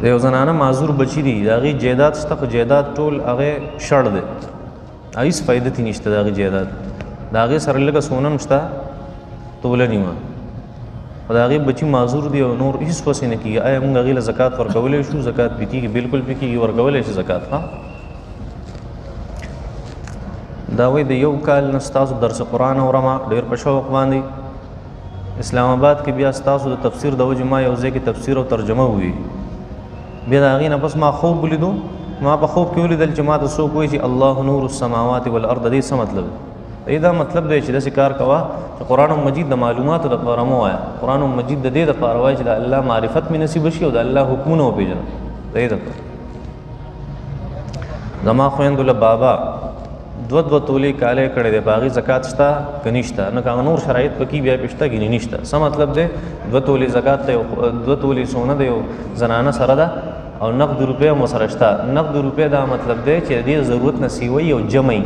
د یو زنانه معذور بچی دي د هغې جایداد شته خو جایداد ټول هغې شړ دی هیڅ فایده ترې نشته د هغې جایداد د هغې سره لږه سونه هم شته توله نیمه خو د هغې بچي معذور دی او نور هېڅ وسې نه کېږي آیا موږ هغې له زکات ورکولی شو زکات پې کېږي بلکل پې کېږي ورکولی شي زکات ښه دا وایي د یو کال نه ستاسو درس قرآن اورمه ډېر په شوق باندې اسلام آباد کې بیا ستاسو د تفسیر د وجې ما یو ځای کې تفسیر او ترجمه ووي بیا د هغې نه پس ما خوب ولیدو ما په خوب کې ولیدل چې ما ته څوک وایي چې الله نور السماوات والارض دې څه مطلب دی دا مطلب دی چې داسې کار کوه چې قرآن مجید د معلوماتو دپاره مه وایه قرآن مجید د دې دپاره وایه چې د الله معرفت مې نصیب شي او د الله حکمونه وپېژنه د دې دپاره زما خویندو له بابا دوه تولې کالی کړی دی په هغې زکات شته که نشته نه که نور شرایط پکې بیا پې شته ګینې نشته څه مطلب دی 2 تولې زکات ته 2 تولې سونه د یو زنانه سره ده او نقد روپۍ هم ورسره شته نقد روپۍ دا مطلب دی چې د دې ضرورت نه سیوی او جمعی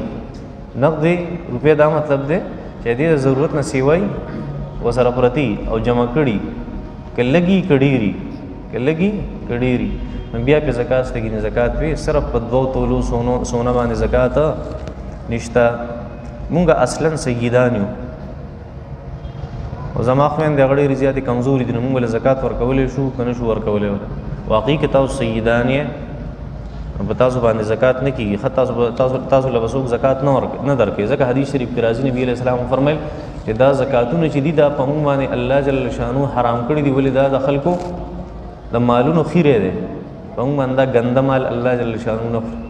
نقد روپۍ دا مطلب دی چې د دې ضرورت نه سیوی ورسره پرتي او جمع کړي که لږي که ډېري که لږي که ډېري بیا پې زکات شته ګینې زکات پې صرف په 2 تولو سونه باندې زکات نشته مونږ اصلا سیدان یو او زما خویندې هغه ډېرې زیاتې کمزوري دي نو مونږ له زکات ورکولی شو که نه شو ورکولی واقعي که تاسو سیدان یې په تاسو باندې زکات نه کېږي ښه تاسو له به څوک زکات نه درکوي ځکه حدیث شریف کې راځي نبي علیه السلام فرمیل چې دا زکاتونه چې دي دا په مونږ باندې الله جل شانو حرام کړي دي ولې دا د خلکو د مالونو خیری دی په مونږ باندې دا ګنده مال الله جل شانو نه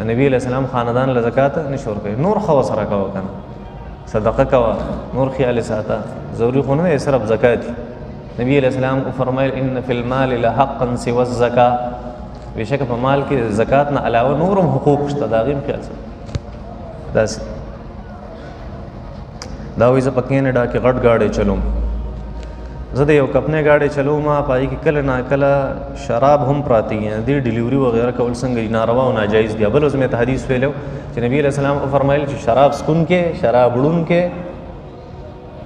نبی علیہ السلام خاندان له زکات نشي ورکوي نور خو سره کوه کنه صدقه کوه نور خیال ساته ضروري خو نه صرف زکات نبی علیہ السلام فرمایل ان فی المال لحقا سوى الزکاه بشک په مال کې زکات نه علاوه نورم حقوق شته دا غیم خیال سره داس دا وایي زه په کینیډا کې غټ ګاډی چلوم زه د یو کپنې ګاډی چلوم پای کې کله نا کله شراب هم پراتی دي دې ډیلیوري وغیرہ کول څنګه ناروا او ناجایز دي بل اوس مې ته حدیث ویلو چې نبی علیہ السلام فرمایل چې شراب سکون کې شراب وړون کې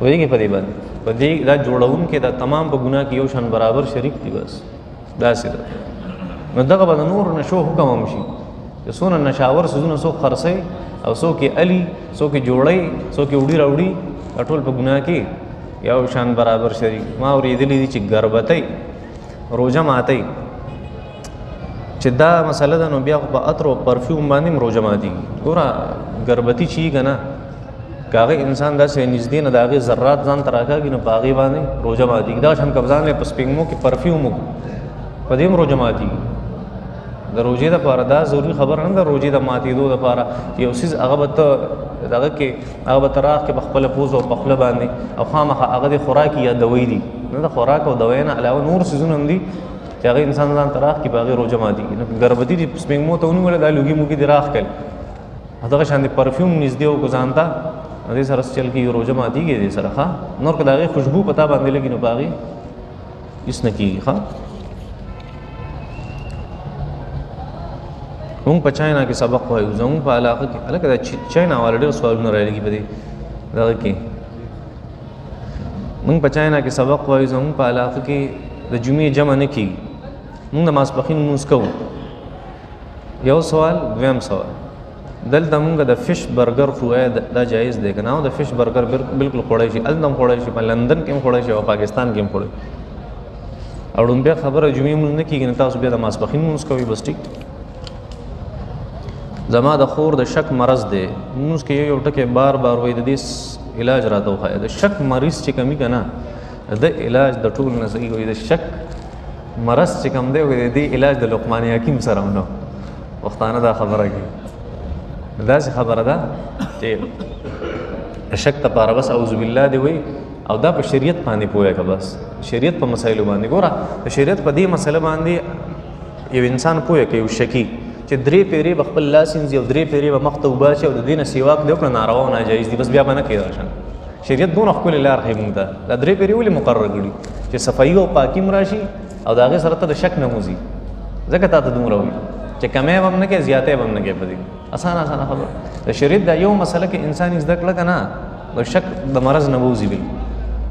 وایي په دې باندې په دې دا جوړون کې دا تمام په ګناه کې یو شان برابر شریک دي بس دا سره نو دغه به نور نشو حکم هم شي چې څونه نشاور سوزونه څوک خرڅي او څوک علي څوک جوړي څوک وړي راوړي ټول په ګناه کې یو شان برابر شریک ما اورېدلی دي چې ګربتۍ روژه ماتئ چې دا مسله ده نو بیا خو په عطر او پرفیوم باندې هم روژه ماتېږي ګوره ګربتي چې که نه که هغې انسان داسې نږدې نه د هغې ذرات ځان ته راکاږي نو په هغې باندې روژه ماتېږي دا شان کبزان یې په سپېږمو کې پرفیوم په دې هم روژه ماتېږي د روژې دپاره دا ضروري خبره نه ده روژې د ماتېدو دپاره یو څیز هغه به ته دغه کې هغه به ته راغ کې په خپله پوز او په خوله باندې او خامخا هغه د خوراکي یا دوی دي نه د خوراک او دوی نه علاوه نور څیزونه هم دي چې هغې انسان ځان ته راغ کې په هغې روژه ماتېږي نو ګربتي دي سپېږمو ته ونیوله دا لوګي موګي دې راغ کړل دغه شان د پرفیوم نږدې وکړو ځان ته دې سره چل کېږي روژه ماتېږي دې سره ښه نور که د هغې خوشبو په تا باندې لګي نو په هغې هېڅ نه کېږي ښه مونږ په چاینا کې سبق وایو زمونږ په علاقه کې هلکه دا چاینا والا ډېر سوالونه رالګي په دې دغه کې مونږ په چاینا کې سبق وایو زمونږ په علاقه کې د جمعې جمع نه کېږي مونږ د ماسپښین لمونځ کوو یو سوال دویم سوال دلته مونږ د فش برګر خو دا جایز دی که نه او د فش برګر بلکل خوړی شي هلته هم خوړی شي په لندن کې هم خوړی شي او پاکستان کې هم خوړی او ډومبیا خبره جمعې لمونځ نه کېږي نو تاسو بیا د ماسپښین لمونځ کوئ بس ټیک زما د خور د شک مرض دی مونږ کې یو ټکی بار بار وایي د دې علاج راته وښایه د شک مریض چې کمی که نه د علاج د ټول نه صحیح وایي د شک مرض چې کم دی وایي د دې علاج د لقمان حکیم سره هم نه وختانه دا خبره کوي داسې خبره ده چې شک دپاره بس اعوذ بالله دی وایي او دا په شریعت باندې پوهه که بس شریعت په مسایلو باندې ګوره د شریعت په دې مسله باندې یو انسان پوهه کوي یو شکي چې 3 پیرې به خپل لاس وینځي او 3 پیرې به مخ ته وباسي او د دې نه سیوا کړي وکړه ناروا او ناجایز دي بس بیا به نه کوي دا شان شریعت دونه ښکلې لار ښیي موږ ته دا 3 پیرې ولې مقرر کړي چې صفایي او پاکي هم راشي او د هغې سره ته د شک نه وځي ځکه تا ته دومره وي چې کمی به هم نه کوې زیاتی به هم نه کوې په دې اسانه خبره د شریعت دا یو مسله کې انسان زده کړه که نه د شک د مرض نه ووځي بلکل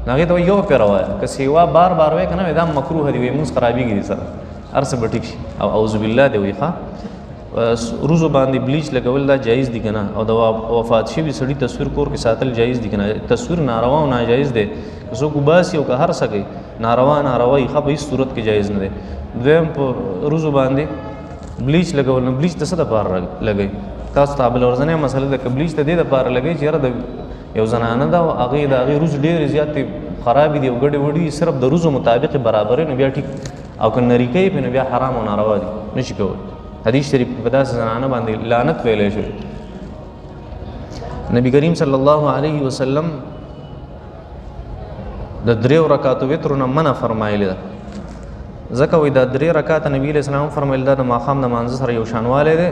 نو هغې ته یو پیره وایه که سیوا بار بار وایې که نه دا مکروه دي وایي مونځ خرابېږي دې سره هر څه به ټیک شي. او اعوذ بالله دی وایي ښه روزو باندې بلیچ لګول دا جایز دي که نه؟ او د وفات شوي سړي تصویر کور کې ساتل جایز دي که نه؟ تصویر ناروا او ناجایز دی. که څوک وباسي او که هر څه کوي ناروا یې ښه په هېڅ صورت کې جایز نه دی. دویم په روزو باندې بلیچ لګول نه بلیچ د څه دپاره لګوي؟ تاسو ته بله ورځنۍ مسله ده که بلیچ د دې دپاره لګوي چې یاره د یو زنانه ده او هغې د هغې روز ډېرې زیاتې خرابې دي او ګډې وډې صرف د روزو مطابق برابرې نو بیا ټیک، او که نري کوي پرې نو بیا حرام او ناروا دي نشي کولی. حدیث شریف په داسې زنانه باندې لعنت ویلی شوی. نبی کریم صلی الله علیه وسلم د 3 رکعاتو وترو نه منع فرمایلی ده. ځکه وایي دا 3 رکعاته نبي علیه السلام فرمایل دا د ماښام د مانځه سره یو شانوالی دی.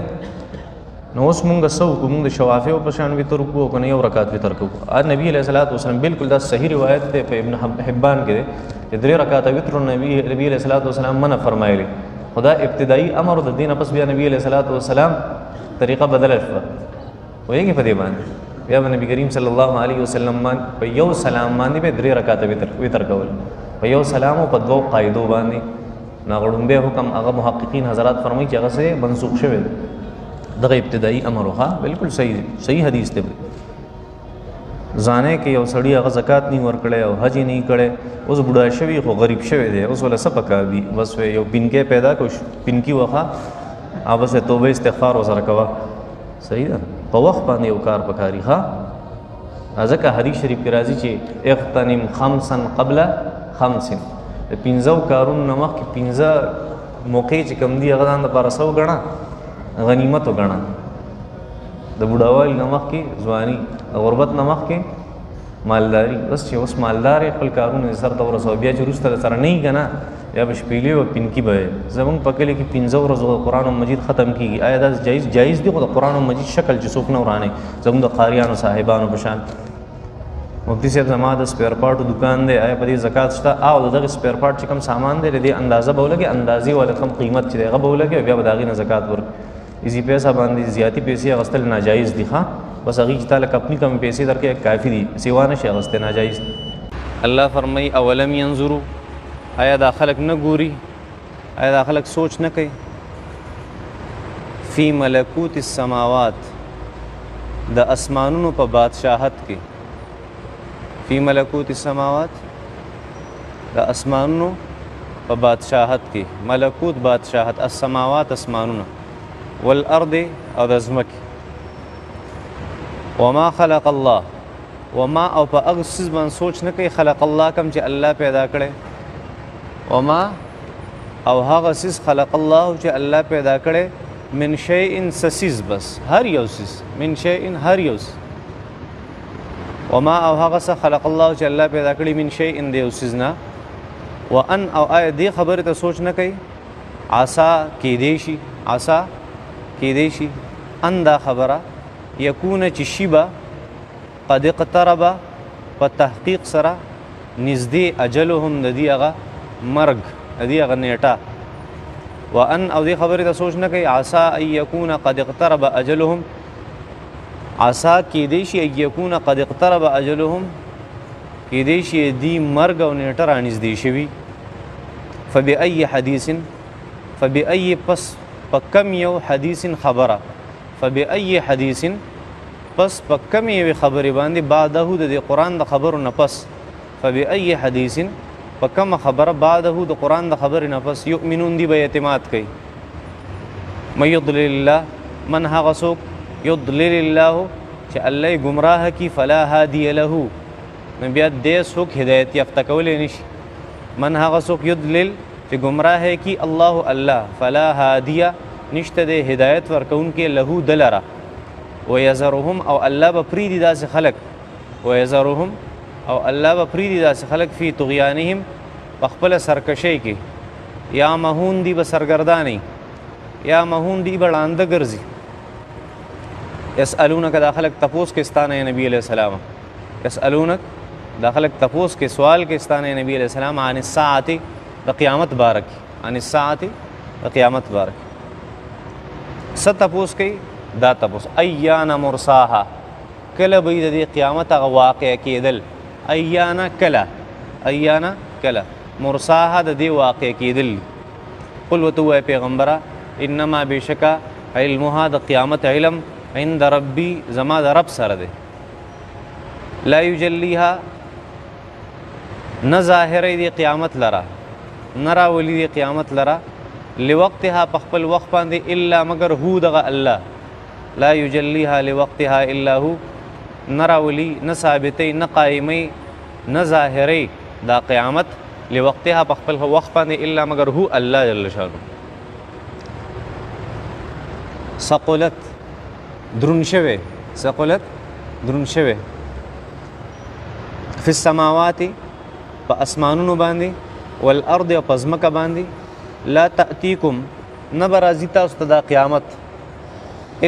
نو اوس مونږ څه وکړو؟ مونږ د شوافیو په شان وتر وکړو او که نه 1 رکعت وتر کوو؟ نبي علیه الصلاۃ والسلام بالکل دا صحیح روایت دی په ابن حبان کې دی چې 3 رکعاته وترو نبي علیه الصلاۃ والسلام منع فرمایلی. خدا ابتدایي امر د دین پس بیا نبی علیه الصلاۃ والسلام طریقه بدله شوه. وایي په دې باندې بیا نبی کریم صلی الله علیه وسلم په یو سلام باندې به 3 رکعاته وتر کول، په یو سلام او په 2 قاعدو باندې. ناغړومبه حکم هغه محققین حضرات فرمایي چې هغه سه منسوخ شوی دغه ابتدایي امر وها بالکل صحیح حدیث دی. ځانې کې یو سړی هغه زکات نه ورکړی او حج نه کړی، اوس بوډا شوی خو غریب شوی دی، اوس ولا څه پکار دي؟ بس یو پینکې پیدا کو پینکی وخه او بس توبه استغفار وسره کوه. صحیح ده، په وخت باندې یو کار پکاري. ها ځکه حدیث شریف کې راځي چې اغتنم خمسا قبل خمس، د 15 کارونو نه مخکې 15 موقع چې کوم دي هغه ځان دپاره څه وګڼه؟ غنیمت وګڼه. د بوډاوالي نه مخکې ځواني، د غربت نه مخکې مالداري. بس چې اوس مالدار یې خپل کارونه سر ته ورسوه، بیا چې وروسته سره نه وي که نه یا به شپېلې او پینکي به وي. زمونږ په کلي کې 15 ورځو قرآن مجید ختم کېږي. آیا دا جایز دي؟ خو د قرآن مجید شکل چې څوک نه ورانوي زمونږ د قاریانو صاحبانو په شان. مفتی صاحب زما د سپیر پارټو دکان دی، آیا په دې زکات شته؟ او دغه سپیر پارټ چې کوم سامان دی د دې اندازه به ولګي، اندازې والا کم قیمت چې دی هغه به ولګي، بیا به د هغې نه زکات ورکړي. ایزي پیسه باندې زیاتې پیسې اخیستل ناجایز دي. ښه بس هغې چې تعالی اپنی کم پیسې درکړي کافي دي، سیوا نشي اخیستی، ناجایز دي. الله فرمایي اولم ینظروا، آیا دا خلک نه ګوري؟ آیا دا خلک سوچ نه کوي؟ فی ملکوت السماوات، د اسمانونو په بادشاهت کې. فی ملکوت السماوات، د اسمانونو په بادشاهت کې. ملکوت بادشاهت، السماوات اسمانونه، والارض او د ځمکې. وما خلق الله، وما او په هغه څیز باندې سوچ نه کوي خلق الله کوم چې الله پیدا کړی. وما او هغه څیز خلق الله چې الله پیدا کړی، من شیء سسیز، بس هر یو څیز، من شیء هر یو څیز. وما او هغه څه خلق الله چې الله پیدا کړی، من شیء د یو څیز نه. وان او آیا دې خبرې ته سوچ نه کوي؟ عسا کېدی شي، عسا کېدی شي ان دا خبره یکونه چې شي به قد اقترب په تحقیق سره نږدې اجلهم د دې هغه مرګ، د دې هغه نیټه. وان او دې خبرې ته سوچ نه کوي عسا ان یکونه قد اقترب اجلهم، عسا کېدی شي ان یکونه قد اقترب اجلهم، کېدی شي دې مرګ او نیټه رانږدې شوي. فبأي حدیث، فبأي پس په کم یو حدیث خبره، فبأي حدیث پس په کم یوې خبرې باندې بعده د قرآن د خبرو نه پس، فبأي حدیث په کم خبره بعده د قرآن د خبرې نه پس یؤمنون دی به اعتماد کوي. من یضلل الله، من هغه څوک یضلل الله چې الله یې ګمراه کي، فلا هادي له، نو بیا دې څوک هدایت یافته کولی نشي. من هغه څوک یضلل چې ګمراه کی الله الله، فلا هادیه نشته د هدایت ورکوونکې له دلره. ویذرهم او الله به پریږدي داسې خلک، ویذرهم او الله به پریږدي داسې خلک فی طغیانهم په خپله سرکشۍ کې، یا مهون دی به سرګردانۍ، یا مهون دی به ړانده ګرځي. یسألونک دا خلک تپوس کې ستانه نبی علیہ السلام، یسألونک دا خلک تپوس کې سوال کې ستانه نبی علیہ السلام عن الساعت د قیامت بارک، عن الساعت د قیامت بارک. څه تپوس کوي؟ دا تپوس ایان مرساها، کله به د دې قیامت هغه واقع کېدل. ایانا کله، ایانا کله، مرساها د دې واقع کېدل. قل ورته ووایه پیغمبره انما بېشکه علمها د قیامت علم عند ربي زما د رب سره دی لا یجلیها نه ظاهری دی قیامت لره نه راولي دی قیامت لره لوقتها په خپل وخت باندې الا مگر هو دغه الله لا یجلیها لوقتها الا هو نه راولي نه ثابتې نه قایمې نه ظاهرې دا قیامت لوقتها په خپل وخت باندې الا مگر هو الله جل شانه ثقلت درون شوه ثقلت درون شوه فی السماوات په اسمانونو باندې والارض او پزمکه باندې لا تأتیکم نبرازی تاسو ته دا قیامت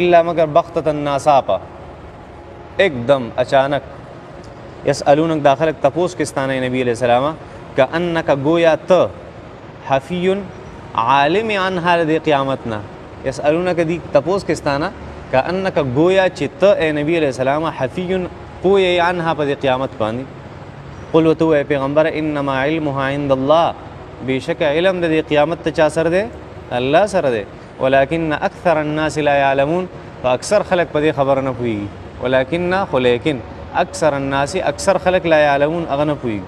الا مگر بغتة ناصافه एकदम अचानक यसअलूनक दाखिलक तपोस किस्तान नबी अलैहि सलाम कअन्नक गोया त हफीयुन आलिम अन हाल दे क़यामतना यसअलूनक दी तपोस किस्ताना कअन्नक गोया चित ए नबी अलैहि सलाम हफीयुन कोय अनहा पर क़यामत पानी कुल वतु ए पैगंबर इन्नमा इल्मुहा इंदल्लाह बेशक इल्म दे क़यामत चा सर दे अल्लाह सर दे वलाकिन अक्सर अन्नास ला यअलमून अक्सर खलक पर खबर न हुई ولكن اکثر الناس اکثر خلق لا يعلمون اغنه پوي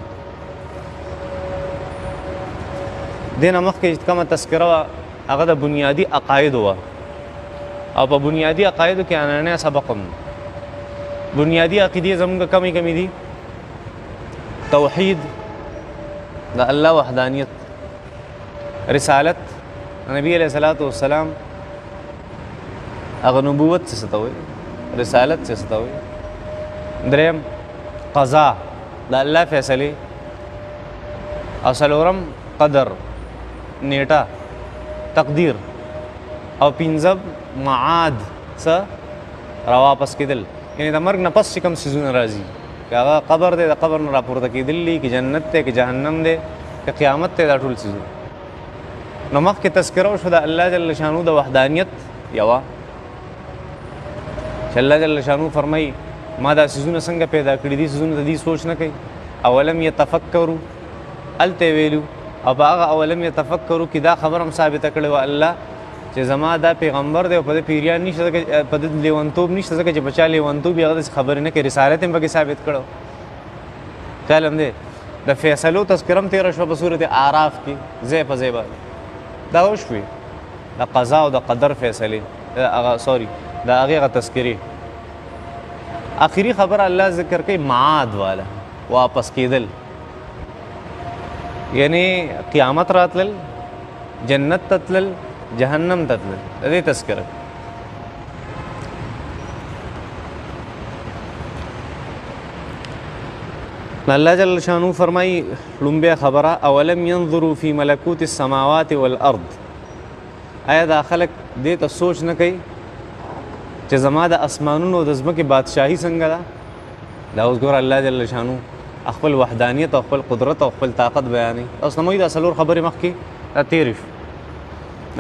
دینه مخکې کومه تذکره هغه د بنیادی عقاید و او په بنیادی عقایدو کې انانه سبقم بنیادی عقیده زموږ کمی دي توحید د الله وحدانیت رسالت نبی علیہ الصلوۃ والسلام هغه نبوت څه ته وایي رسالت سے ستوي دریم قضا د الله فیصله او څلورم قدر نیټه تقدیر او پنځم معاد څه را واپس کېدل یعنی د مرګ نه پس کوم سيزونه راځي هغه قبر دی د قبر نه راپورته کېدل کې جنت ته کې جهنم دی کې قیامت ته دا ټول سيزونه نو مخکې تذکره شو د الله جل شانو د وحدانیت یوا چې الله جل شانو فرمایي ما دا سيزونه څنګه پیدا کړی دي سيزونه د دې سوچ نه کوي اولم يتفکروا الته ویلو او هغه اولم يتفکروا کې دا خبر هم ثابت کړي و الله چې زما دا پیغمبر دی په پیریان نشته په د لیونتوب نشته ځکه چې بچا لیونتوب یې هغه خبر نه کوي رسالت هم پکې ثابت کړو کلم دی د فیصلو تذکرم تیر شو په سورته اعراف کې زې په زې دا وشوي د قضا او د قدر فیصله هغه سوري دا هغه تذکری اخیری خبر الله ذکر کوي معاد والا واپس کېدل یعنی قیامت راتلل جنت تتلل جهنم تتلل دې تذکره الله جل شانو فرمای لومبه خبره اولم ينظروا في ملكوت السماوات والارض آیا دا خلق دې ته سوچ نه کوي چې زما د اسمانونو د ځمکې بادشاهي څنګه ده دا اوس ګور الله جل شانو خپل وحدانیت او خپل قدرت او خپل طاقت بیانوي اوس نو دا څلور خبرې مخکې تیرف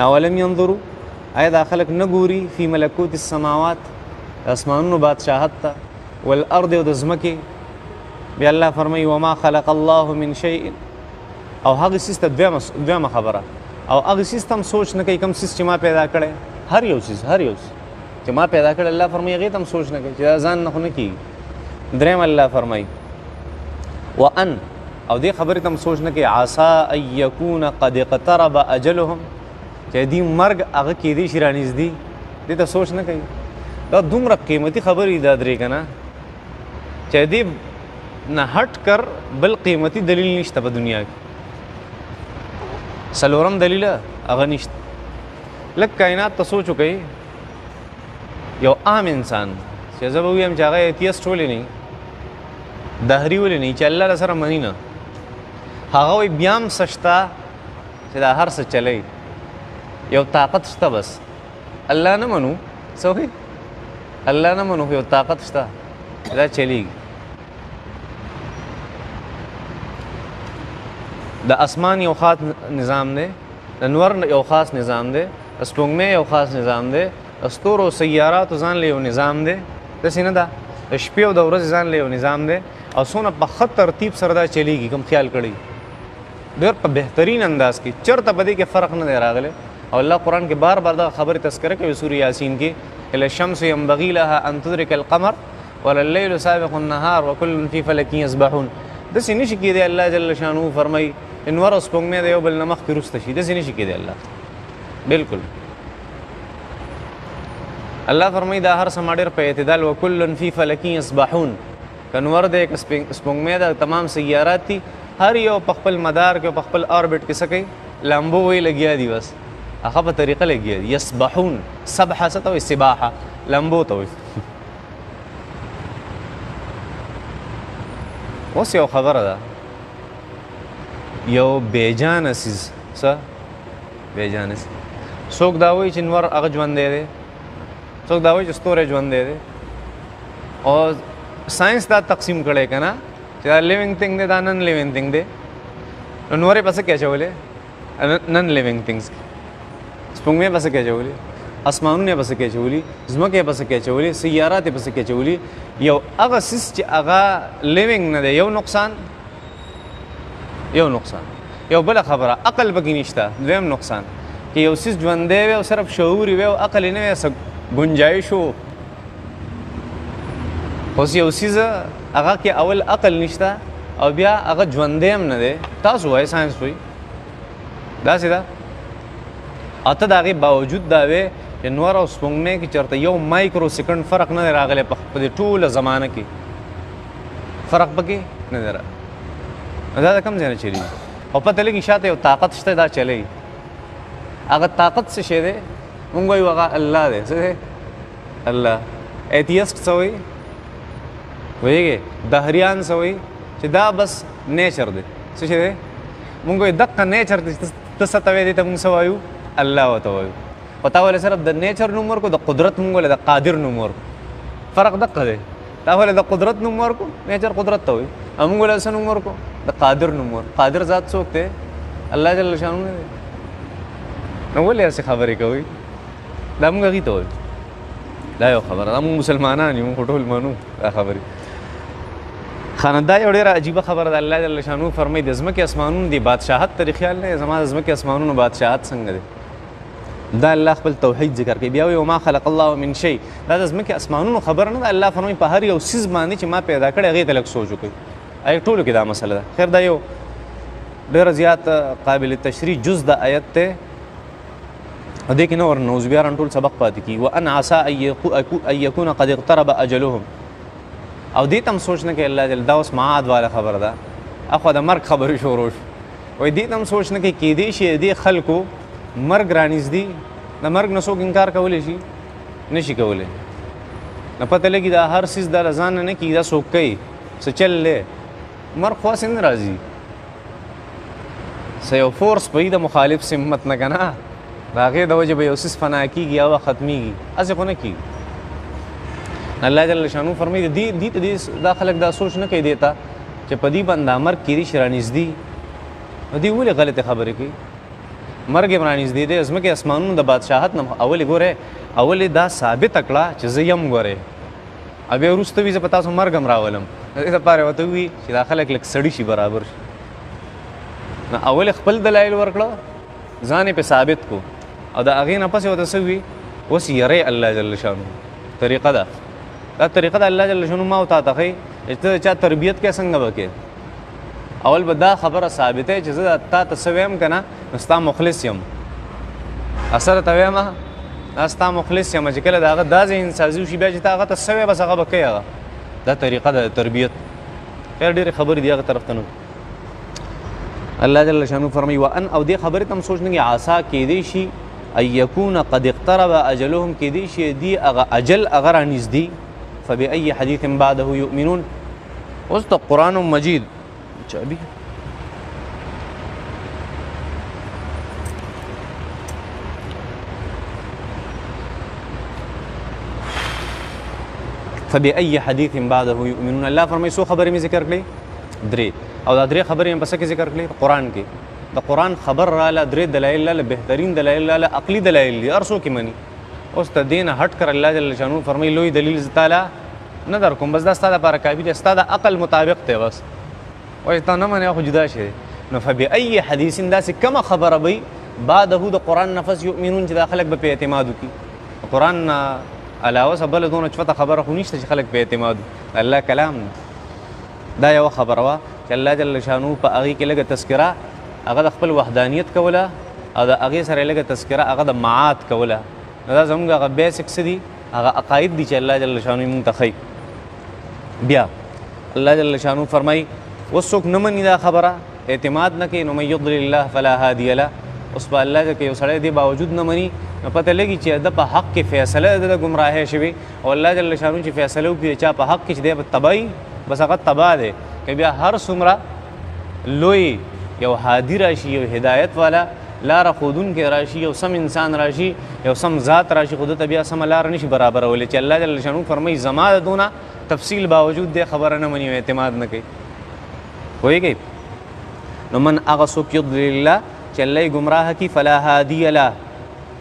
اولم ينظروا آیا دا خلق نه ګوري فی ملکوت السماوات اسمانونو بادشاهت ته والارض او د ځمکې بیا الله فرمایي وما خلق الله من شيء او هغه سیسته دویمه خبره او هغه سیستم سوچ نه کوي کوم سیستم ما پیدا کړي هر یو چیز چې ما پیدا کړ الله فرمایي هغه تم سوچ نه کوي چې ځان نه خونه کی دریم الله فرمایي وان او دې خبره تم سوچ نه کوي عسى ان يكون قد اقترب اجلهم چې دې مرګ هغه کې دې شرانیز دي دې ته سوچ نه کوي دا دومره قیمتي خبرې دا درې کنه چې دې نه هټ کر بل قیمتي دلیل نشته په دنیا کې سلورم دلیل هغه نشته لکه کائنات ته سوچ وکړي یو عام انسان چې زه به ویم چې هغه ایتیست ولې نه دهري ولې نه چې الله سره مني نه هغه وي بیا هم سشتا چې دا هر څه چلی یو طاقت شته بس الله نه منو څه الله نه منو یو طاقت شته دا چلیږي د اسمان یو خاص نظام دی د نور یو خاص نظام دی د سپوږمۍ یو خاص نظام دی استورو سیارات ځان له یو نظام دی د سینه دا د شپې او د ورځې ځان له یو نظام دی او څونه په خط ترتیب سره دا چلیږي کوم خیال کړی ډېر په بهترین انداز کې چېرته په دې کې فرق نه دی راغلی او الله قرآن کې بار بار دا خبرې تذکره کوي سورې یاسین کې الا الشمس ينبغي لها ان تدرك القمر ولا الليل سابق النهار وكل في فلك يسبحون داسې نشي کېدی الله جل شانه فرمایي انور او سپوږمۍ د یو بل نه مخکې وروسته شي داسې نشي کېدی الله بالکل الله فرمایي دا هر څه ما ډېر په اعتدال وکل فی فلک یسبحون که نور دی که سپوږمۍ ده تمام سیارات دي هر یو په خپل مدار کې په خپل اوربټ کې څه کوي لامبو وی لګیا دي بس هغه په طریقه لګیا دي یسبحون سبحه څه ته وایي سباحه لامبو ته وایي اوس یو خبره ده یو بیجانه څیز څه بیجانه څیز څوک دا وایي چې نور هغه ژوندی دی څوک دا وایي چې ستوری ژوندی دی او ساينس دا تقسیم کړی که نه چې دا لیوینګ تھنګ دی دا نن لیوینګ تھنګ دی نو نورې پسې کې اچولې نن لیوینګ تھنګس سپوږمۍ پسې کې اچولې اسمانونه پسې کې اچولي ځمکې پسې کې اچولي سیارات پسې کې اچولي یو هغه څیز چې هغه لیوینګ نه دی یو نقصان یو بله خبره عقل پکې نشته دویم نقصان چې یو څیز ژوندی وي او صرف شعور وي او عقل یې نه وي څه ګنجایش و اوس یو څیز هغه کې اول عقل نشته او بیا هغه ژوندی هم نه دی تاسو وایئ ساینس وایي داسې ده او ته د هغې باوجود دا وی چې نور او سپوږمۍ کې چېرته یو مایکرو سیکنډ فرق نه دی راغلی په دې ټوله زمانه کې فرق پکې نه دی راغلی دا د کوم ځای نه چلېږي او پته لګي شاته یو طاقت شته دا چلی هغه طاقت څه شی دی مونږ وایو هغه الله دی څه دی الله ایتیسټ څه وایي وایږې دهریان څه وایي چې دا بس نیچر دی څه شی دی مونږ وایو دقه نیچر دی ته څه ته وایې دې ته مونږ څه وایو الله ورته وایو او تا ولې صرف د نیچر نوم ورکو د قدرت مونږ ولې د قادر نوم ورکو فرق دقه دی تا ولې د قدرت نوم ورکو نیچر قدرت ته وایي او مونږ ولې څه نوم ورکو د قادر نوم ورکو قادر ذات څوک دی الله جل شانه نه دی نو ولې هسې خبرې کوئ دا مونږ هغې ته وایو دا یو خبره دا مونږ مسلمانان یو مونږ ټول منو دا خبرې خانه دا یو ډېره عجیبه خبره ده الله جل شانه فرمایي د ځمکې اسمانونو دی بادشاهت ته خیال نه زما د ځمکې اسمانونو بادشاهت څنګه دی دا الله خپل توحید ذکر کوي بیا وایي وما خلق الله من شی دا د ځمکې اسمانونو خبره نه ده الله فرمایي په هر یو څیز باندې چې ما پیدا کړی هغې ته لږ سوچ وکړئ هغې ټولو کې دا مسله ده خیر دا یو ډېره زیات قابل تشریح جز د آیت دی او دې کې نه ورننوځو بیا رانه ټول سبق پاتې کېږي وان عسى ان یکون قد اقترب اجلهم او دې ته هم سوچ نه کوي الله جل دا اوس معاد والا خبره ده اخوا د مرګ خبرې شروع شو وایي دې ته هم سوچ نه کوي کېدی شي دې خلکو مرګ رانږدې د مرګ نه څوک انکار کولی شي نشي کولی نه پته لګي دا هر څیز دا له ځان نه کېږي دا څوک کوي څه چل دی مرګ خو هسې نه راځي څه یو فورس په د مخالف سمت نه که نه د هغې د وجې به یو څیز فنا کېږي یا ختمېږي هسې خو نه کېږي الله جل شانو فرمایي دې ته دا خلک دا سوچ نه کوي دې ته چې په دې باندې مرګ کېدی شي رانږدې نو دوی ولې غلطې خبرې کوي مرګ یې رانږدې دی ځمکې اسمانونو د بادشاهت نه اولې ګورې اولې دا ثابته کړه چې زه یم ګورې او بیا وروسته وي زه په تاسو مرګ هم راولم دې دپاره ورته ووي چې دا خلک لږ سړي شي برابر شي نو اولې خپل دلایل ورکړه ځان یې پې ثابت کو او د هغې نه پسې ورته څه وي اوس یری الله جل شانو طریقه ده دا طریقه د الله جل شانو ما او تا ته ښایي چې ته د چا تربیت کې څنګه به کې اول به دا خبره ثابته چې زه تا ته څه ویم که نه نو ستا مخلص یم اثر ته ویم دا ستا مخلص یم چې کله د هغه دا ذهن سازي وشي بیا چې ته هغه ته څه وی بس هغه به کوي هغه دا طریقه ده تربیت خیر ډېرې خبرې دي هغه طرف ته نه الله جل شانو فرمایي وان او دې خبرې ته هم سوچ نه عسا کېدی شي ان یکون قد اقترب اجلهم کېدی شي دې هغه اجل هغه رانږدې فبأي حديث بعده يؤمنون اوس د قرآن مجید چابي فبأي حديث بعده يؤمنون الله فرمایي څو خبرې مې ذکر کړې درې او دا درې خبرې مې پس کې ذکر کړې قرآن کې د قرآن خبر راله درې دلایل راله بهترین دلایل راله عقلي دلایل دي هر څوک یې مني اوس د دې نه هټ کر الله جل شانو فرمایي لوی دلیل تعالی نه در کوم بس دا ستا دپاره کافي دی ستا د عقل مطابق دی بس وایي تا نه منې خو جدا شي نو فبأي حدیث داسې کومه خبره وي بعده د قرآن نفس یؤمنون چې دا خلک به په اعتماد وکړي. قرآن نه علاوه څه بله دونه چوته خبره خو نشته چې خلک په اعتماد وکړي. الله کلام دا یوه خبره وه چې الله جل شانو په هغې کې لږه تذکره هغه د خپل وحدانیت کوله او د هغې سره یې لږه تذکره هغه د معاد کوله. نو دا زموږ هغه بیسک څه دي هغه عقاید دي چې الله جل شانو یې مونږ ته ښیي. بیا الله جل شانو فرمایي اوس څوک نه مني دا خبره اعتماد نه کوي نو من یضلل الله فلا هادي له. اوس په الله که یو سړی دې باوجود نه مني نو پته لګي چې د په حق کې فیصله د ګمراهۍ شوي او الله جل شانو چې فیصله وکړي چا په حق کې چې دی به تباهي بس هغه تباه دی. که بیا هر څومره لوی یو هادي راشي یو هدایت والا لاره ښودونکی راشي یو سم انسان راشي یو سم ذات راشي خو دته بیا سمه لاره نشي برابرولی چې الله جل شانو فرمایي زما د دونه تفصیل باوجود دې خبره نه مني او اعتماد نه کوي. پوهېږئ نو من هغه څوک یضلل الله چې الله یې ګمراه کي فلا هادي له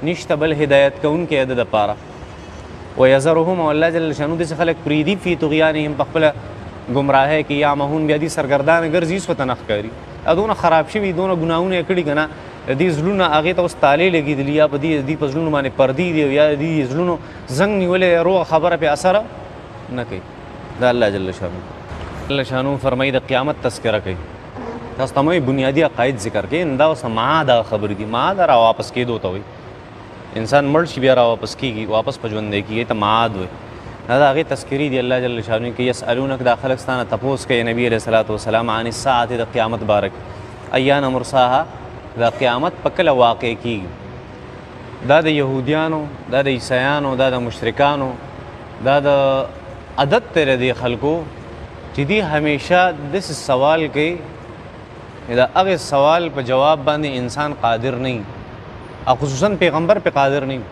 نشته بل هدایت کوونکی د دپاره. ویذرهم او الله جل شانو داسې خلک پرېږدي فی طغیانهم په خپله ګمراهۍ کې یعمهون بیا دې سرګردانه ګرځي هېڅ ورته نه ښکاري. دونه خراب شوي دونه ګناهونه یې کړي که نه د دې زړونه هغې ته اوس تالې لګېدلي یا په دې په زړونو باندې پردې دي یا د دې زړونو زنګ نیولې روغه خبره پې اثره نه کوي. دا الله جل شانو جل شانو فرمایي د قیامت تذکره کوي. تاسو ته مې بنیادي عقاید ذکر کوي دا اوس معاد هغه خبرې دي. معاد را واپس کېدو ته وایي. انسان مړ شي بیا را واپس کېږي واپس په ژوندی کېږي ته معاد وایي. دا د هغې تذکرې دي. الله جل شانو کې یسألونک دا خلک ستا نه تپوس کوي نبي علیه صلات وسلام عن الساعة د قیامت باره کې ایان مرساها دا قیامت په کله واقع کېږي. دا د یهودیانو دا د عیسیانو دا د مشرکانو دا د عادت دی د خلکو چې دوی همیشه داسې سوال کوي د هغې سوال په جواب باندې انسان قادر نه وي او خصوصا پیغمبر پې قادر نه وي.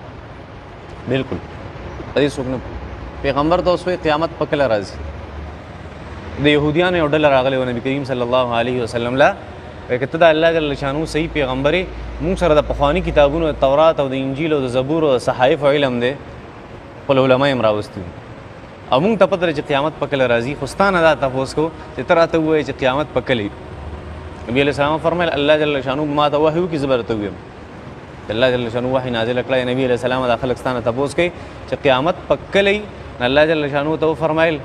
بلکل دې څوک نه پیغمبر ته اوس وایي قیامت په کله راځي. د یهودیانو یو ډله راغلی و نبي کریم صلی الله علیه وسلم له وایي که ته د الله جل شانو صحیح پیغمبر یې مونږ سره د پخواني کتابونو د تورات او د انجیل او د زبور او د صحایف علم دی خپل علما یې هم راوستي او مونږ ته پته ده چې قیامت په کله راځي خو ستا نه دا تپوس کوو چې ته راته ووایې چې قیامت په کله وي. نبي علیه السلام فرمیل الله جل شانو ما ته وحی وکړي زه به درته ووایم. الله جل شانو وحی نازله کړی نبي علیه السلام دا خلک ستا نه تپوس کوي چې قیامت په کله وي. الله جل شانو ته وفرمیل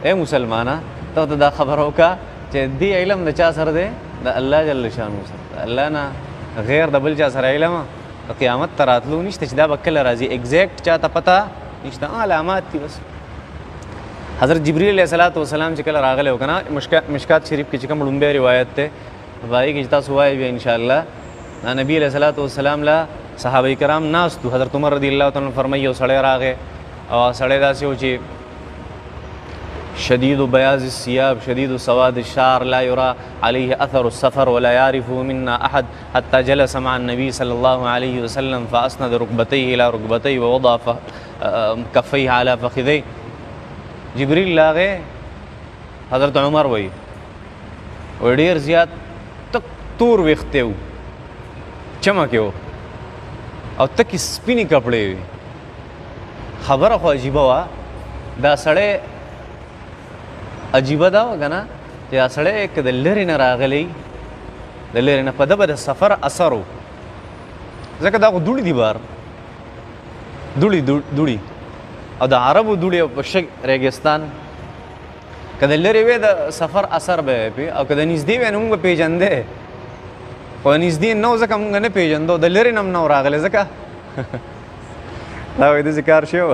ای مسلمانه ته ته دا خبره وکړه چې دې علم د چا سره دی د الله جل شانو سره. الله نه غیر د بل چا سره علم د قیامت ته راتلو نشته چې دا به کله راځي ایګزیکټ چاته پته نشته علامات دي بس. حضرت جبریل علیه صلات وسلام چې کله راغلی و که نه مشکات شریف کې چې کوم لومبی روایت دی په هغې کې چې تاسو وایئ بیا انشاءالله نبي علیه صلات وسلام له صحابه کرام ناست و. حضرت عمر رضی الله تعالی عنه فرمایي یو سړی راغی او سړی داسې و چې شدید بیاض الثياب شدید سواد الشعر لا يرى عليه اثر السفر ولا يعرفه منا احد حتى جلس مع النبي صلى الله عليه وسلم فاسند ركبتيه الى ركبتيه ووضع كفيه على فخذيه. جبریل لاغه حضرت عمر وایي ډېر زیات تک تور ویښته و چمکې و او تکې سپینې کپړې وي. خبره خو عجیبه وه دا سړی عجیبه دا و که نه چې دا سړی که د لرې نه راغلی د لرې نه په ده به د سفر اثر و ځکه دا خو دوړي دي بار دوړي او د عربو دوړي او په شګ ریګستان که د لرې وی د سفر اثر به پې او که د نږدې وی نو مونږ به پېژندی خو نږدې نه و ځکه مونږ نه پېژندو د لرې نه هم نه و راغلی ځکه دا وایي داسې کار شوی و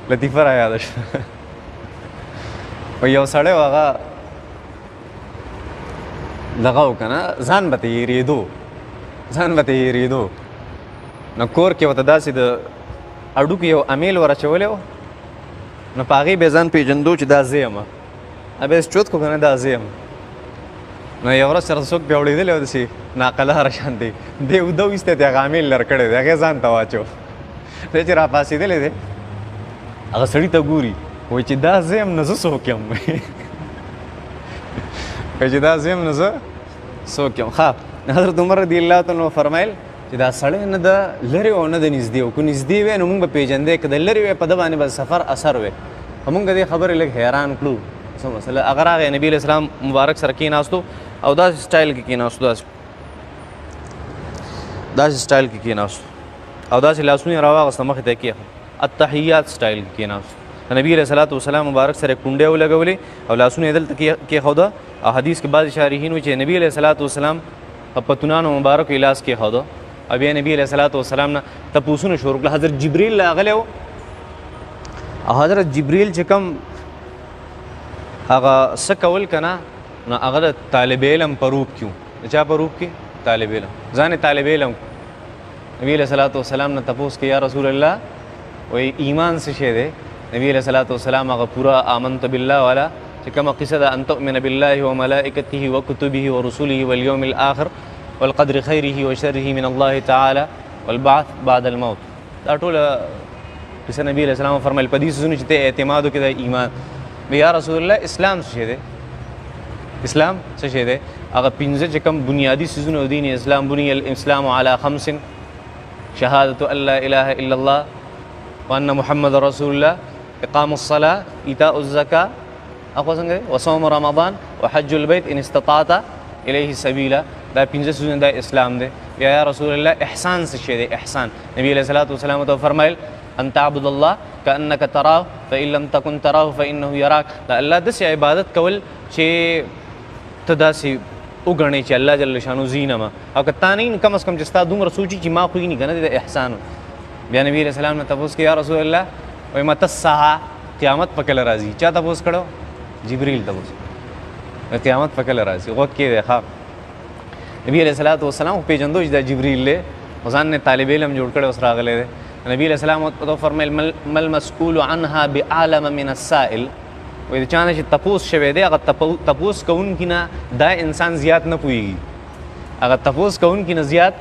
لطیفه را یاده شوه. یو سړی و هغه دغه و که نه ځان به ته هېرېدو نو کور کې ورته داسې د اډوکو یو امیل ور اچولی و نو په هغې به یې ځان پېژندو چې دا زه یم بیا یې چوت کړو که نه دا زه یم. نو یو ورځ سره څوک بیا وړېدلی و داسې ناقلاره شانتې دی اوده ویستی دی هغه امیل لر کړی دی هغې ځان ته واچو. دی چې را پاسېدلی دی هغه سړي ته ګوري وایي چې دا زه یم نه زه څوک یم وایي چې دا زه یم نه زه څوک یم. ښه حضرت عمر رضی الله تعالی فرمایل چې دا سړی نه د لرې او نه د نږدې و که نږدې وی نو مونږ به پېژندی که د لرې وی په ده باندې به سفر اثر وی. مونږ دې خبرې لږ حیران کړو څه مسله. هغه راغی نبي علیه السلام مبارک سره کېناستو او داسې سټایل کې کېناستو، داسې سټایل کې کېناستو او داسې لاسونه یې راواغسته مخې ته کېښه، التحیات سټایل کې کېناستو. نبی علیه صلات وسلام مبارک سره کونډې ولګولې او لاسونه یې دلته کېښوده. او حدیث کې بعضې شارحین وایي چې نبی علیه صلات وسلام په پتونانو مبارکو یې لاس کېښوده او بیا نبی علیه صلات وسلام نه تپوسونه شروع کړل. حضرت جبریل راغلی و او حضرت جبریل چې کوم هغه څه کول که نه نو هغه د طالب علم په روپ کې و. د چا په روپ کې؟ طالب علم، ځان یې طالب علم. نبی علیه صلات وسلام نه تپوس کې یا رسول الله وایي ایمان څه شی دی؟ نبی علیہ الصلوۃ والسلام هغه پورا آمنت بالله والا چې کومه قصه ده، ان تؤمن بالله وملائکته وکتبه ورسله واليوم الاخر والقدر خیره وشره من الله تعالی والبعث بعد الموت. دا ټول قصه نبی علیہ السلام فرمایل په دې سونه چې ته اعتماد وکړې د ایمان. یا رسول الله اسلام څه شی دی؟ اسلام څه شی دی؟ هغه پنځه چې کوم بنیادی سيزونه دین اسلام، بني الاسلام على 5: شهادة ان لا اله الا الله وان محمد رسول الله، اقام الصلاة، ایتاء الزکاة، اخو څنګه وصوم رمضان وحج البيت ان استطعت الیه سبیلا. دا پنځه سيزونه د اسلام دی. یا رسول الله احسان څه شی دی؟ احسان نبی علیہ الصلوۃ والسلام ته فرمایل ان تعبد الله كأنك تراه فإن لم تكن تراه فإنه يراك. دا الله داسې عبادت کول چې ته داسې وګڼې چې الله جل شانو زینما، او که تا نه کم از کم چې ستا دومره سوچي چې ما خو یې نه که نه د احسان. بیا نبی علیہ السلام نه تپوس کې یا رسول الله وایي مته الساعه، قیامت په کله راځي؟ چا تپوس کړو؟ جبریل تپوس. قیامت په کله راځي؟ غوږ کې دی ښه. نبی علیہ الصلوۃ والسلام خو پېژندو چې دا جبریل دی، خو ځان نه طالب علم جوړ کړی اوس راغلی دی. نبی علیہ السلام ورته فرمیل ما المسؤول عنها بعلم من السائل. وایي د چا نه چې تپوس شوی دی هغه تپوس کوونکي نه دا انسان زیات نه پوهېږي، هغه تپوس کوونکي نه زیات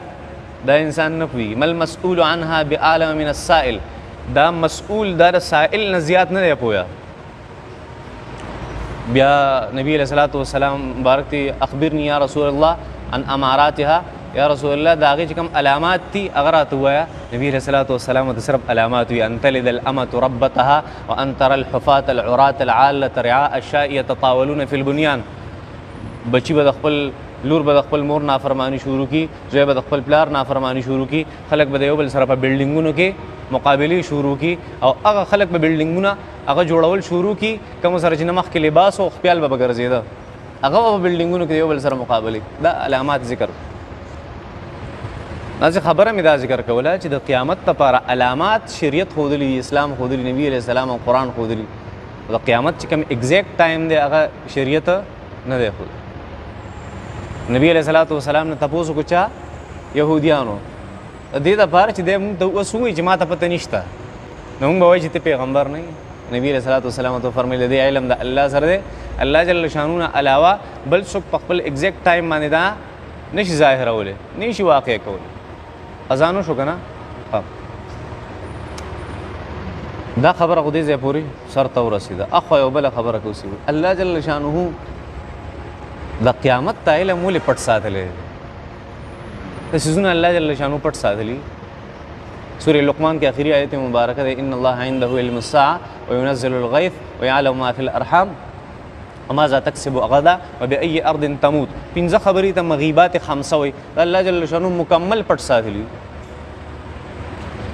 دا انسان نه پوهېږي. ما المسؤول عنها بعلم من السائل، دا مسؤول دا د سائل نه زیات نه دی پوهه. بیا نبی علیہ الصلوۃ والسلام مبارک تی اخبرني یا رسول الله عن اماراتها، یا رسول الله دا هغې چې کوم علامات دي هغه راته ووایه. نبی علیہ الصلوۃ والسلام ته صرف علامات وي، ان تلد الامة ربتها وان ترى الحفاة العراة العالة رعاء الشاء يتطاولون في البنيان. بچی به د خپل لور به د خپل مور نافرمانی شروع کی، زوی به د خپل پلار نافرمانی شروع کی، خلک به د یو بل سره په بلډینګونو کې مقابلې شروع کی، او هغه خلک به بلډینګونه هغه جوړول شروع کی کوم سره چې مخکې لباس او خپل به ګرځېده، هغه په بلډینګونو کې یو بل سره مقابلې. دا علامات ذکر. داسې خبره مې دا ذکر کوله چې د قیامت لپاره علامات شریعت ښودلي، اسلام ښودلي، نبی علیہ السلام او قرآن ښودلي. د قیامت چې کوم ایگزیکټ ټایم دی هغه شریعت نه دی ښودلی. نبی علیہ الصلوۃ والسلام نه تپوس وکړو چا؟ یهودیانو. د دې دپاره چې دی مونږ ته اوس ووایي چې ما ته پته نشته، نو مونږ به وایي چې ته پیغمبر نه یې. نبی علیہ الصلوۃ والسلام ته فرمیل دی علم د الله سره دی، الله جل شانو نه علاوه بل څوک په خپل ایگزیکټ ټایم باندې دا نشي ظاهرولی، نشي واقع کولی. اذان وشو که نه؟ دا خبره خو دې ځای پورې سر ته ورسېده. اخوا یو بله خبره کوسي، الله جل شانه د قیامت ته علم ولې پټ ساتلی دی؟ د څیزونه الله جل شانه پټ ساتلي. سورې لقمان کې آخري آیت مبارکه ده، ان الله عنده علم الساعه وينزل الغيث ويعلم ما في الارحام وماذا تكسب غدا وبأي ارض تموت. پنځه خبرې ته مغیبات خمسه وایي، الله جل شانه مکمل پټ ساتلي.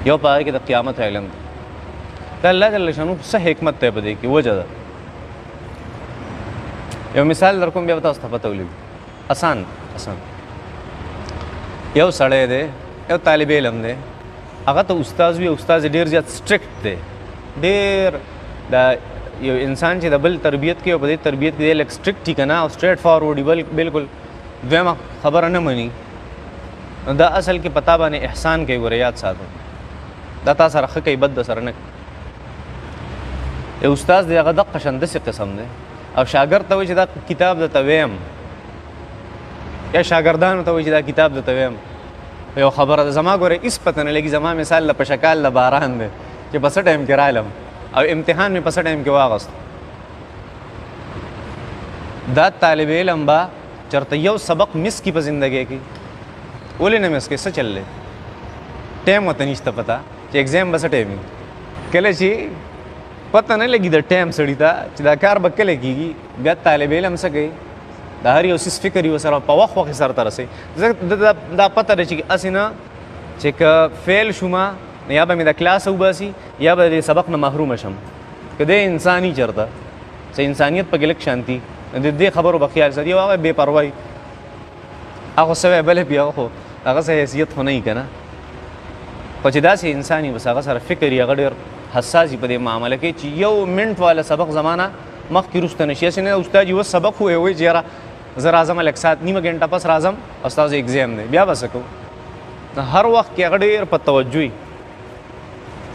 یو په هغې کې د قیامت علم دی. د الله جل شانه څه حکمت دی په دې کې، وجه ده. یو مثال در کوم بیا به تاسو ته پته ولګي. آسان یو سړی دی، یو طالب علم دی، هغه ته استاد وي، استاد ډېر زیات سټرکټ دی، ډېر دا یو انسان چې د بل تربیت کوي او په دې تربیت کې دی لږ سټرکټ وي که نه، او سټریټ فارورډ وي، بلکل دویمه خبره نه مني، نو دا اصل کې په تا باندې احسان کوي. ګوره یاد ساتو، دا تا سره ښه کوي، بد در سره نه کوي. یو استاد دی هغه دقه شان داسې قسم دی، او شاګرد ته وایي چې دا کتاب درته ویم، یا شاګردانو ته وایي چې دا کتاب درته ویم. یو خبره ده، زما ګوره هېڅ پته نه لګي، زما مثال د په شکال د باران دی چې په څه ټایم کې رالم او امتحان مې په څه ټایم کې واغست. دا طالب علم به چېرته یو سبق مس کي په زندګۍ کې، ولې نه مس کړي؟ څه چل دی؟ ټایم ورته نشته پته چې ایګزام به څه ټایم وي. کله چې پته نه لګي د ټایم سړي ته چې دا کار به کله کېږي، بیا طالب علم څه کوي؟ د هر یو څیز فکر یې ورسره په وخت وخت سرته رسوي. ځکه دا پته ده چې هسې نه چې که فیل شومه یا به مې د کلاس وباسي یا به د سبق نه محرومه شم. که دی انساني چېرته څه انسانیت پکې لږ شانتي د دې خبرو به خیال ساتي. یو هغه بې پروایي هغه سوی بلې بیا خو هغه څه حیثیت خو نه وي که نه. خو چې داسې انسان وي بس هغه سره فکر یې هغه ډېر حساس وي په دې معامله کې چې یو منټ والا سبق زمانه مخکې وروسته نه شي. هسې نه استاد یې اوس سبق ووایي چې یاره زه راځم لږ ساعت نیمه ګنټه پس راځم او ستاسو اګزام دی بیا به څه کوو. هر وخت کې هغه ډېر په توجه وي.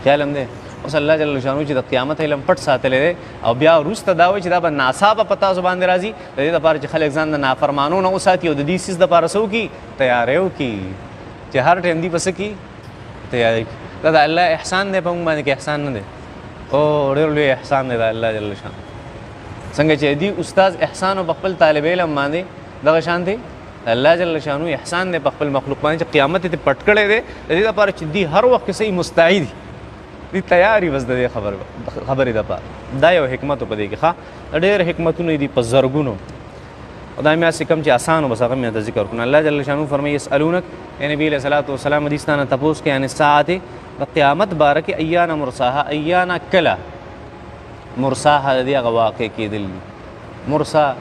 خیال هم دی اوس الله جل شانو چې د قیامت علم پټ ساتلی دی او بیا وروسته دا وایي چې دا به ناڅاپه په تاسو باندې راځي د دې دپاره چې خلک ځان د نافرمانو نه وساتي او د دې څیز دپاره څه وکړي تیاری وکړي چې هر ټایم دي به څه کړي تیاری کړي. دا د الله احسان دی په موږ باندې کې احسان نه دی. او ډېر لوی احسان دی د الله جل شانو. څنګه چې دې استاد احسان او په خپل طالب علم باندې دغه شان دی الله جل شانو احسان دی په خپل مخلوق باندې چې قیامت ته پټ کړی دی د دې دپاره چې دې هر وخت کې صحیح مستعد دي تیاری بس د دې خبرې دپاره. دا یو حکمت په دې کې ښه ډېر حکمتونه دي په زرګونو. او دا مې هسې کم چې اسانو بس هغه مې ته ذکر کړو. الله جل شانو فرمایي یسألونک ای نبي علیه صلات وسلام حدیث نه تپوس کې یعنې ساعت د قیامت باره کې ایانا مرساها ایانا کله مرساها د دې هغه واقع کېدل دي. مرسا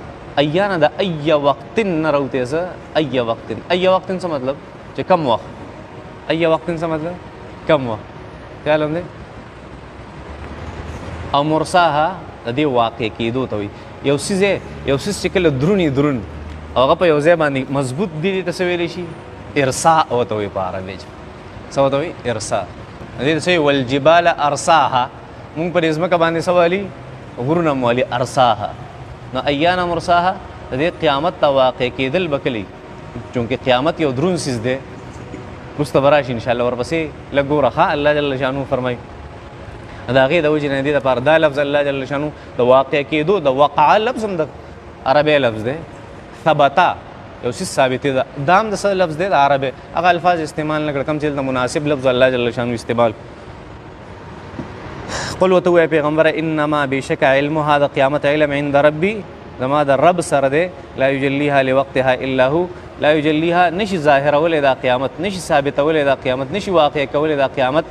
ایانا د ای وقت نه راوتې څه ای وقت څه مطلب چې کم وخت. ای وقت څه مطلب کم وخت. خیال هم دی. او مرساها د دې واقع کېدو ته وایي. یو څیز چې کله درون او هغه په یو ځای باندې مضبوط دي ته څه ویلی شي ارساء ورته وایي په عربي څه ورته وایي ارساء. دې ته څه وایي والجبال ارساها. مونږ په دې ځمکه باندې څه والي غرونه م والي ارساها. نو ایانا مرساها د دې قیامت ته واقع کېدل به کلي چونکې قیامت یو درون څیز دی وروسته به راشي انشاءالله ورپسې لږ ګوره ښه الله جل شانو فرمایي د هغې د وجې نه دې دپاره دا لفظ الله جل شانو د واقع کېدو د وقعه لفظ هم د عربی لفظ دی. ثبتا یو څیز ثابتې ده دا هم د څه لفظ دی د عربی هغه الفاظ استعمال نه کړه کوم چې دلته مناسب لفظ الله جل شانو استعمال. قل ورته ووایه پیغمبره انما بېشکه علمها د قیامت علم عند ربي زما د رب سره دی لا یجلیها لوقتها الا هو لا یجلیها نشي ظاهرولی دا قیامت نشي ثابتولی دا قیامت نشي واقع کولی دا قیامت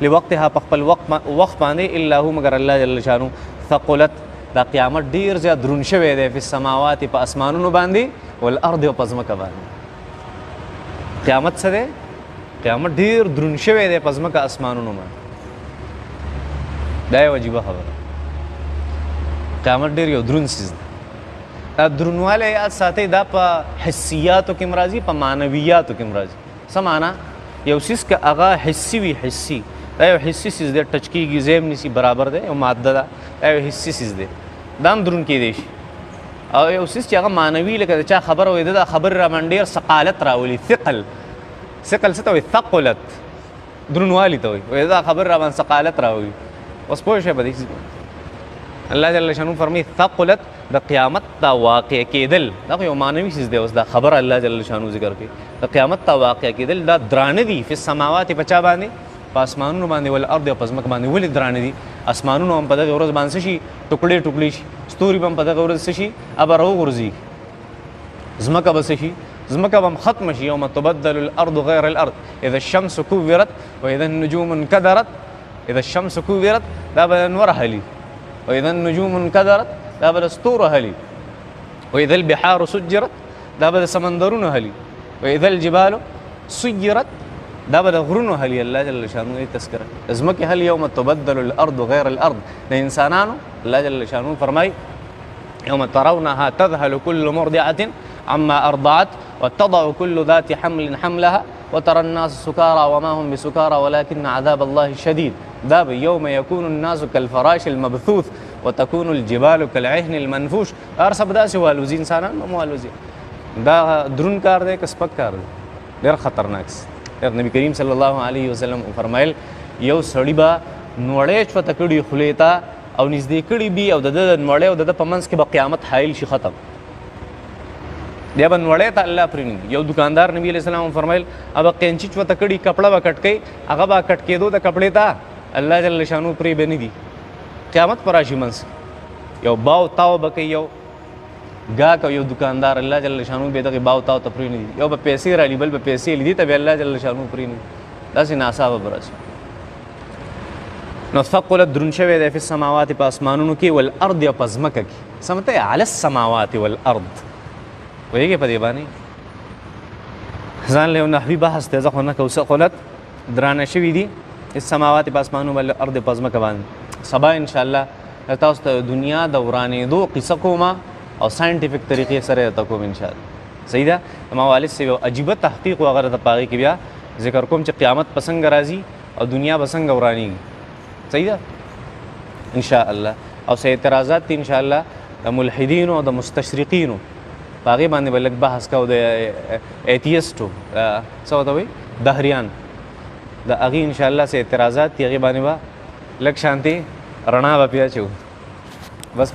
لوقتها په خپل وخت باندې الا هو مگر الله جل شانو ثقلت دا قیامت ډیر زیات درون شوی دی په سماوات په اسمانونو باندې والارض او په ځمکه باندې. قیامت څه دی؟ قیامت ډیر درون شوی دی په ځمکه اسمانونو باندې. دا یو عجیبه خبره. قیامت ډیر یو درون څیز دی. دا درونوالی یاد ساتئ دا په حسیاتو کې هم راځي په معنویاتو کې هم راځي. څه معنا؟ یو څیز که هغه حسي وي حسي دا یو حسي څیز دی ټچ کېږي ځای هم نیسي برابر دی یو ماده ده دا یو حسي څیز دی دا هم درون کېدی شي. او یو څیز چې هغه معنوي لکه د چا خبره وایي دا خبرې راباندې ډېر ثقالت راولي. ثقل ثقل څه ته وایي؟ ثقلت درونوالي ته وایي دا خبرې راباندې ثقالت راولي. اوس پوه شئ په دې څیز الله جل شانو فرمایي ثقلت د قیامت ته واقع کېدل دا خو یو معنوي څیز دی. اوس دا خبره الله جل شانو ذکر کوي د قیامت ته واقع کېدل دا درانه دي فی السماوات په چا باندې په اسمانونو باندې والارض او په ځمکه باندې. ولې درانه دي؟ اسمانونو هم په دغه ورځ باندې څه شي ټوکړې ټوکړې شي ستوري به هم په دغه ورځ څه شي ابه راوغورځي ځمکه به څه شي ځمکه به هم ختمه شي. یوم تبدل الارض غیر الارض اذا الشمس كورت واذا النجوم انكدرت اذا الشمس كورت دا به انور هلي واذا النجوم انكدرت دا به ستور هلي واذا البحار سجرت دا به سمندرونه هلي واذا الجبال سيرت دا به غرونه هلي. الله جل شانو یې تذکره ځمکې هل یوم تبدل الارض غیر الارض د انسانانو الله جل شانو فرمای یوم ترونها تذهل كل مرضعة عما ارضعت وتضع كل ذات حمل حملها وترى الناس سكارى وما هم بسكارى ولكن عذاب الله شديد. دا يوم يكون الناس كالفراش المبثوث وتكون الجبال كالعهن المنفوش. ارسب داسې والوزي انسانان مو والوزي. دا درون کار دی که سپک کار دی ډېر خطرناک. نبی کریم صلی الله علیه وسلم فرمایل یو سړي به نوړی چوته کړي خولې ته او نږدې کړي بي او د ده نوړی او د ده په منځ کې به قیامت حایل شي ختم. بیا به نوړی ته الله پرېږدي. یو دکاندار نبی علیه السلام فرمایل هغه قینچي چوته کړي کپړه به کټ کوي هغه به کټ کېدو د کپړې ته الله جل شانو پرې به نه دي. قیامت به راشي منځ یو باو تاو به کوي یو ګاک او یو دکاندار الله جل شانو به دغه باو تاو تپری نه یو به پیسې را لیبل به پیسې لیدي ته به الله جل شانو پری نه داسې ناصابه برس نو ثقلت درون شوی دی په سماوات په اسمانونو کې والارض او پزمکه کې سمته علی السماوات والارض وایي په دې باندې ځان له نحوی بحث ته ځخه نه کو ثقلت درانه شوی دی السماوات په اسمانونو والارض پزمکه باندې سبا ان شاء الله تاسو ته دنیا دورانې دو قصه کومه او ساينټیفیک طریقې سره ته کوم ان شاء الله صحیح ده ما والد سے عجیب تحقیق وغیرہ ته پاږي کې بیا ذکر کوم چې قیامت پسنګ راځي او دنیا پسنګ ورانی صحیح ده ان شاء الله او سه اعتراضات ان شاء الله د ملحدین او د مستشرقین پاږي باندې بلک بحث کاو د ایتیستو څه وته وي دهریان د اغي ان شاء الله سه اعتراضات یغي باندې با لک شانتي رڼا به پیاچو بس